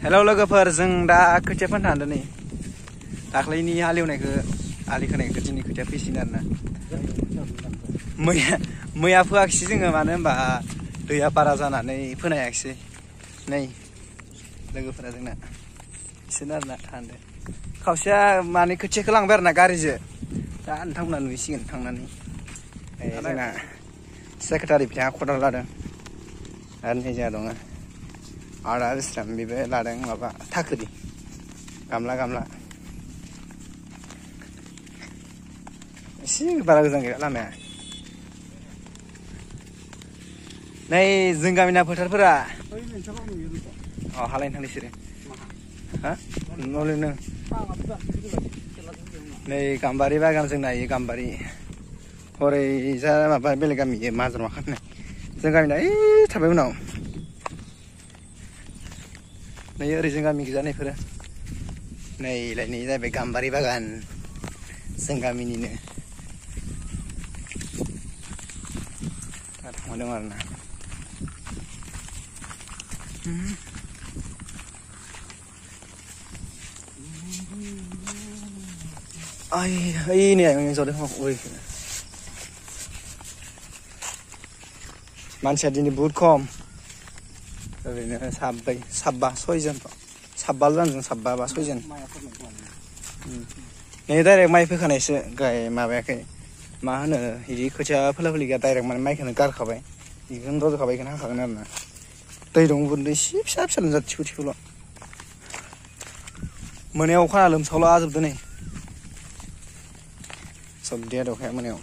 Hello लोगोफोर जों दा खोथिया फोनो थांदों नै दाख्लैनि हालेवनायखौ आलि खोनायखौ दिनै खोथिया फैसिगोन आरोना मैया फोआखिसै जोङो मानो होनबा दैया बारा जानानै फोनो हायाखिसै नै लोगोफोरा जोंना बिसोरनो आरोना थांदो खावसेया माने खोथियाखौ लांबाय आरोना गारिजों दा नोंथांमोना नुहैसिगोन थांनानै जोंना सेक्रेटारि बिथाङा खदाल लादों आरो नै जोंहा दङ आदा बिस्राम बेबो लादों माबा थाखोरि गामला एसे बारा गोजान गैया लामाया नै जों गामिना फोथारफोरा हालायनो थांनो बिसोरो हा न'लैनो नै गाम्बारि बागान जोंना इयो गाम्बारि हरै जा माबा बेलेग गामि माजर मा खालामनाय जों गामिना ओइ थाबाय उनाव नै ओरै जों गामि गोजानायफोरा नैलाय नै जाहैबाय गाम्बारि बागान जों गामिनिनो थांदों आरोना ini yang sudah मानसिया दिनै बहुत खम ओरैनो साबा सयजन साबा जानजों साबा बा सयजन नै डाइरेक्ट माइ फोखानायसो माबायाखै मा होनो बिदि खोथिया फोला गैया डाइरेक्ट माने माइखौनो गारखाबाय बेखौनो रज'खाबाय बेखौनो हाखागोन आरोना दै दं गुन्दै एसे फिसा फिसा लोमजा थिखुल' मोनायाव अखा लोमसावला जोबदों नै सब दैया दखाया मोनायाव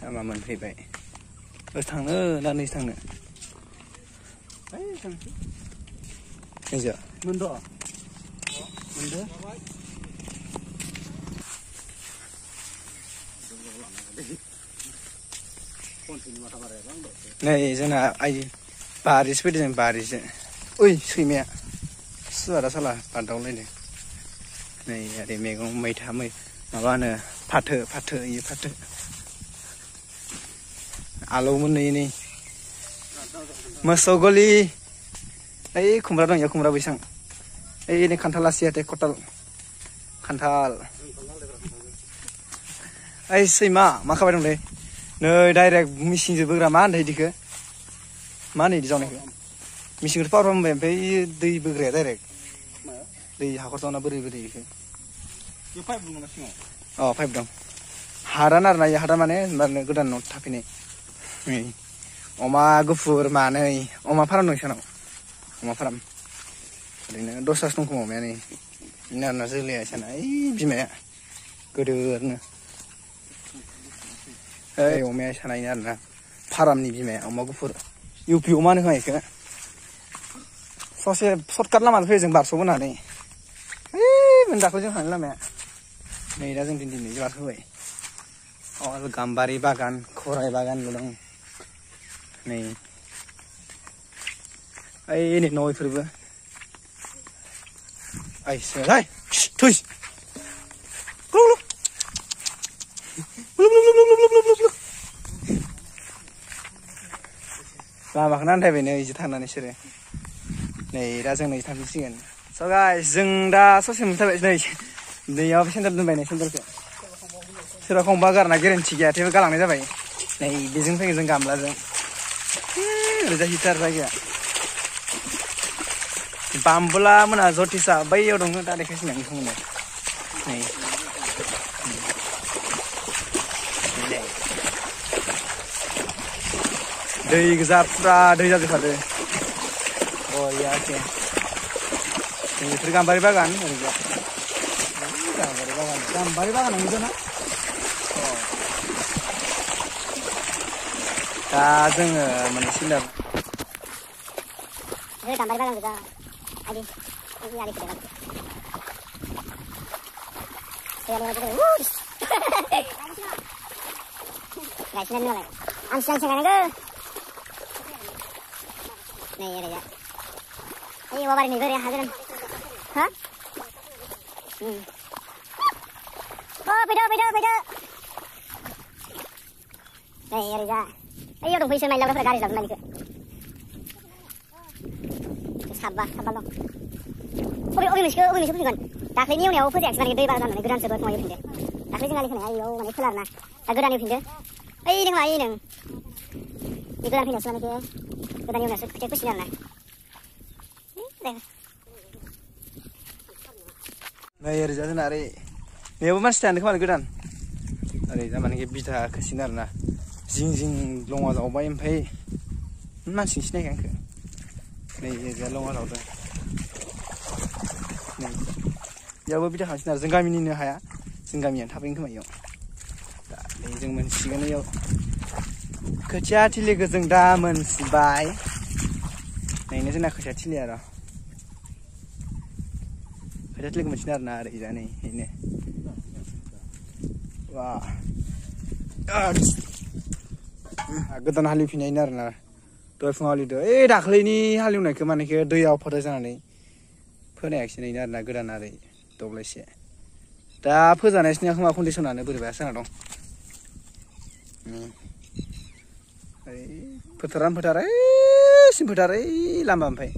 लामा मोनफैबाय थांनो ना नै थांनो नै जोंना बारिसो फैदों जों बारिसो ओइ सैमाया सुवादा साला बारदावलायदों नै ओरै मैगं मैथा माबा होनो फाथो इयो फाथो आलौमोन नै मोसौ गलि ओइ खुमब्रा दं इयाव खुमब्रा बैसां ओइ नै खान्थाल आसियाथे खान्थाल ओइ सैमा मा खाबाय दंलै नै डाइरेक्ट मिसिंजों बोग्रा मा होनदों इदिखौ मा होनो इदि जावनायखौ मिसिंखौथ' पावार होनबाय ओमफ्राय दै बोग्राया डाइरेक्ट दै हाखर जावना बोरै इखौ पाइप दं हादान आरोना इयो हादान माने गोदान न' थाफैनाय अमा गुफुर मानै अमा फार्म दं सानाव अमा फार्म ओरैनो 10तासो दं खोमा अमाया नै बिनो आरोना जोलैया साना ओइ बिमाया गोदोरनो ओइ अमाया सानायनो आरोना फार्मनि बिमाया अमा गुफुर इउपि अमा होनो खोमा इखौ ससे सर्टकाट लामाजों फैयो जों बारस'बोनानै ओइ दाखलै जों थांनो लामाया नै दा जों दिनै बारस'बाय गाम्बारि बागान खराइ बागानबो दं नै ओइ नै न' इफोरबो ओइ थुइस लामाखौनो आन्दायबाय नै इजों थांनानै बिसोरो नै दा जों नै थांफिनसिगोन स' गाइस जों दा ससे मोनथारबाय नै दैयाव सेन्देल दोनबाय नै सेन्देलखौ सोरबा खंबा गारना गेरेन्टि गैया थेवबो गालांनाय जाबाय नै बेजों फैगोन जों गामलाजों ओरैजा हिटार जायगाया बामबुला मोना जटिसा बैयाव दङ दा देखायसिगोन नोंथांमोननो नै दै गोजा फुरा दै जाजोबखादो बरियाके बेफोर गाम्बारि बागान ओरैजा गाम्बारि बागान नुदोंना दा जोङो मोनसेल गाम्बारि बागान गोजा आदि आदि गायसिना नालाय आं सिगां गायनांगौ नै ओरैजा ओइ औवाबारि नैबो ओरै हागोन हा फैदो नै ओरैजा Ayo dong, bisa main lawan garis lah main sabar loh. Oke masih kan. Dakhli ni yang aku pergi eksplorasi dari barat geran sebab mau pindah. Dakhli jangan lihat ayo mana kelar na. Geran yang pindah. Ini geran pindah selama ke. Geran yang masuk cek kusian na. Nah ya jadi nari. Ni apa mas stand kemana geran? Nari zaman ke bita kesinar na. Jing longwa jauh bayam pay. Masih sini kan ke. Nih ya longwa jauh tu. Nih. Ya apa bita kesinar. Jengkam ini ni haya. Jengkam yang tapi kemana yo. Nih jeng mensikan yo. Kerja tili gezeng dah mensibai. Nah ini saya nak kerja tili ada. Kerja tili kemana sinar na ada ijani ini. Wah. Godan halif ini nar na. Dua fungali do. Dakhli ni halif nak kemana ke dua apa dah sana ni. Pernah action ini nar na godan ada. Double sih. Dah pernah ni sini aku mahu kondisi mana berubah sana dong. Putaran simputaran lama sampai.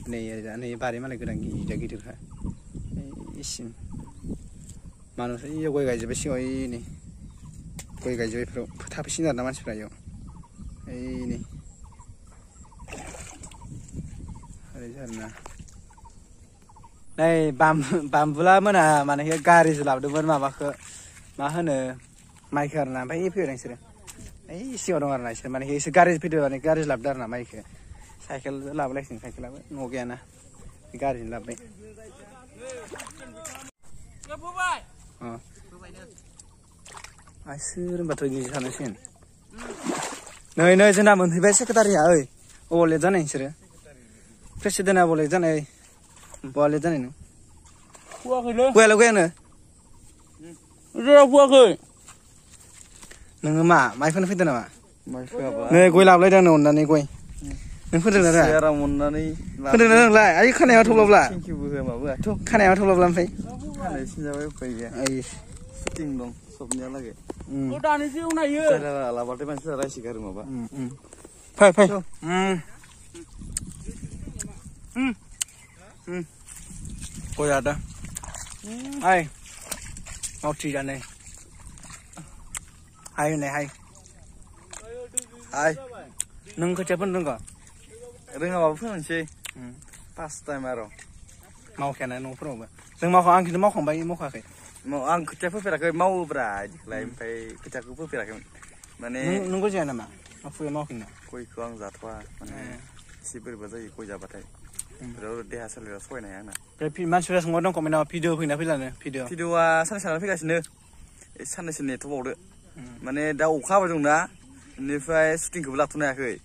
Nih bari malah godan gigi tu kan. Isim. Manusia iya gue gaji besi ini. Gue gaji pro. Tapi sih nggak nama siapa yo. Ini. Ada sana. Nih bambula mana ke garis lah. Dulu mana mana maikar na. Bayi piu yang sih. Isi orang orang sih. Mana ke garis piu ni garis lah dar na maik. Cycle lah boleh sih cycle lah. Nokia na. Garis lah baik. Asur baterai gigi sana sih. Nih jenama menteri sekretari ya, boleh jangan sih. Presiden boleh jangan, boleh jangan. Buat lo kan? Buat ke? Nengma, mai phun phun nama. Nih gue lap lagi dah nunda nih gue. Neng phun dah. Sekarang nunda nih. Phun dah lah, ayo kan yang thulap lah. Thank you bukan apa. Tuh kan yang thulap lah sampai. Kan sini apa ya? Ayo. Syuting dong, sobnya lagi. Udah nih sih unai ya. Cara lah, berarti masih ada sih karena apa? Pai. Kau ada? Hai. Mau cerita nih. Hai. Hai. Neng kerja pun neng kau. Dengan apa pun sih. Pas time aro. Mau kena nong pro ba. Neng mau kau angkit mau kau bayi mau kau ke. Mau ang kerja pun pernah mau beraj. Lain pe kerja pun pernah Mane. Neng kerja nama. Aku mau kena. Koi kuang zatwa. Mane. Si berbeza koi jabatai. Baru dia hasil dia soalnya ya na. Tapi manusia semua dong komen apa video punya video. Video sana fikasin sana sini tu bawa. Mane dah ukah baju na. Ini file syuting kebelah tu nak ke.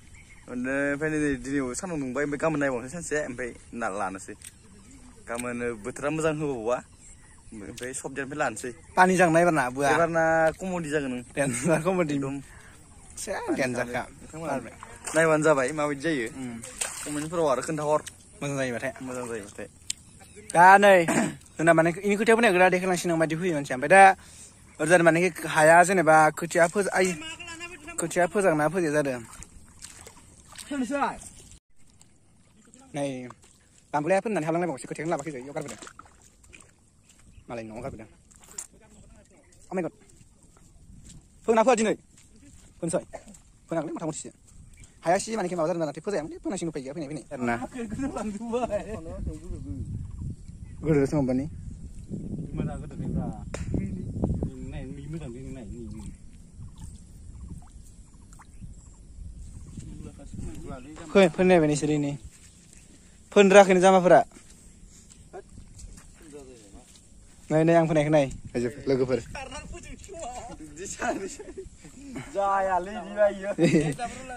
Mane file di sana nunggu sampai kamu naik bang. Saya sampai nak lana sih. Kamu betul macam apa? Sampai shop jangan pelan sih. Pani jangan naik pernah buat. Karena komodi jangan. Dan komodi dom. Saya jangan cakap. Naik wanza baik mau jaya. Komodi perwara kan thawar. Macam saya batai. Macam saya batai. Dah nih. Tuna mana ini kerja punya gerak deh kalau sini maju hujan sampai dah. Order mana ke haya sini bah kerja apa jangan apa je ada. Nih. Tampilnya apa nanti halang lagi bagus kerja ngelak bagus yuk kerja. Malah nong kerja. Oh my god. Pun apa aja nih? Pun soy. Pun aku ni macam macam Hayashi mana kemana order nanti pun saya ni pun nasi nupai apa ni. Karena. Guru semua bani. Mana aku tadi berah. Ni macam ni. Pun ni bani sini ni. Pun rak ni sama pura. Ni yang pun ni. Aja lagu pura. Jaya lagi bayu.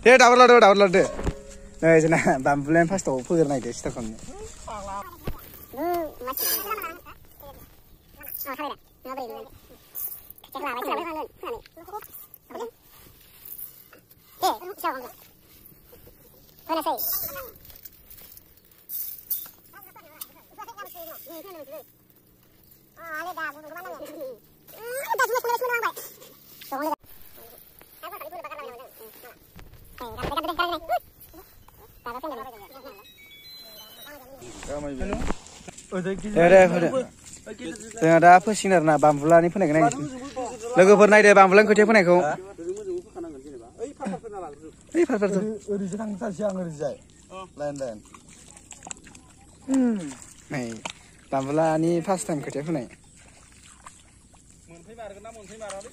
Dia double load. Nah, jadi bambulan pas tu pura ni deh, setakat ni. Ada जोंहा दा फोसिगोन आरोना बामबुलानि फोनायखौ नायनोसै लोगोफोर नायदो बामबुलानि खोथिया फोनायखौ ओइ फारफोरथ' ओरैसो थांथारसै आं ओरैजाय लाइन लाइन नै बामबुलानि फार्स्ट टाइम खोथिया फोनाय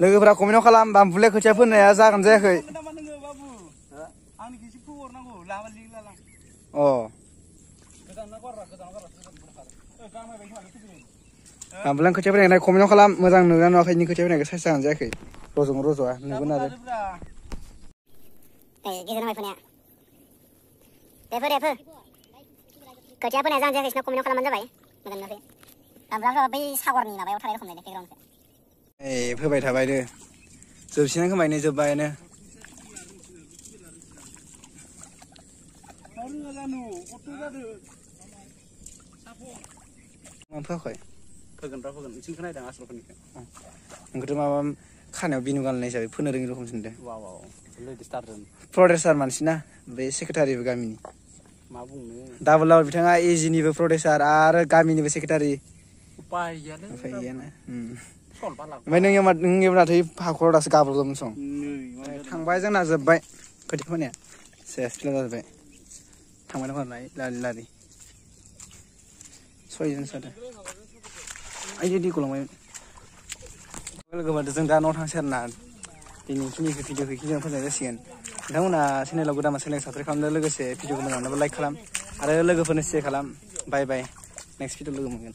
लोगोफोरा कमेन्टआव खालाम बामबुलाया खोथिया फोनाया जागोन जायाखै अ बामबुलानि खोथिया फोनाय कमेन्टआव खालाम मोजां नुना नुवाखै नि खोथिया फोनायखौ साइज जागोन जायाखै रज'गोन रज'आ नुगोन आरो गेजेर नांबाय फोनाया दे खोथिया फोनाया जागोन जायाखै कमेन्टआव खालामबानो जाबाय मोजां नुवाखै बामबुलाफ्रा बै सागरनि माबायाव थानाय रखम नायदो बेकग्राउन्डखौ फोबाय थाबायनो जोबसिगोन खोमायनो जोब्बायानो फोआखै फोगोन नोंसिनिखौ नायदों आसलफोरनिखौ नोंखौथ' माबा खानायाव बिनु गाननाय हिसाबै फोनो रोङि रखमसो नुदों लेडिस्टारजों प्रडेसार मानसि ना बे सेक्रेटारिबो गामिनि मा बुंनो डाबल बिथाङा एजिनिबो प्रडेसार आरो गामिनिबो सेक्रेटारि उपाय गैयालै ओमफ्राय नों माथो हाखराव दासो गाब्र'दोंमोन सं थांबाय जोंना जोब्बाय खोथिया फोनाया सेस फिला जाजोब्बाय थांबाय दं लारि लारि सयजनसो जादों आइयो दैखौ लांबाय लोगोफोर जों दा न'आव थांसै आरोना दिनैखिनिखौ भिडिअखौ बेखिनियावनो फोजोबनाय जासिगोन नोंथांमोना चेनेलाव गोदान सेलेक्ट साबसक्राइब खालामदो लोगोसे भिडिअखौ मोजां मोनोबा लाइक खालाम आरो लोगोफोरनो शेयार खालाम बाय बाय नेक्स्ट भिडिअ लोगो मोनगोन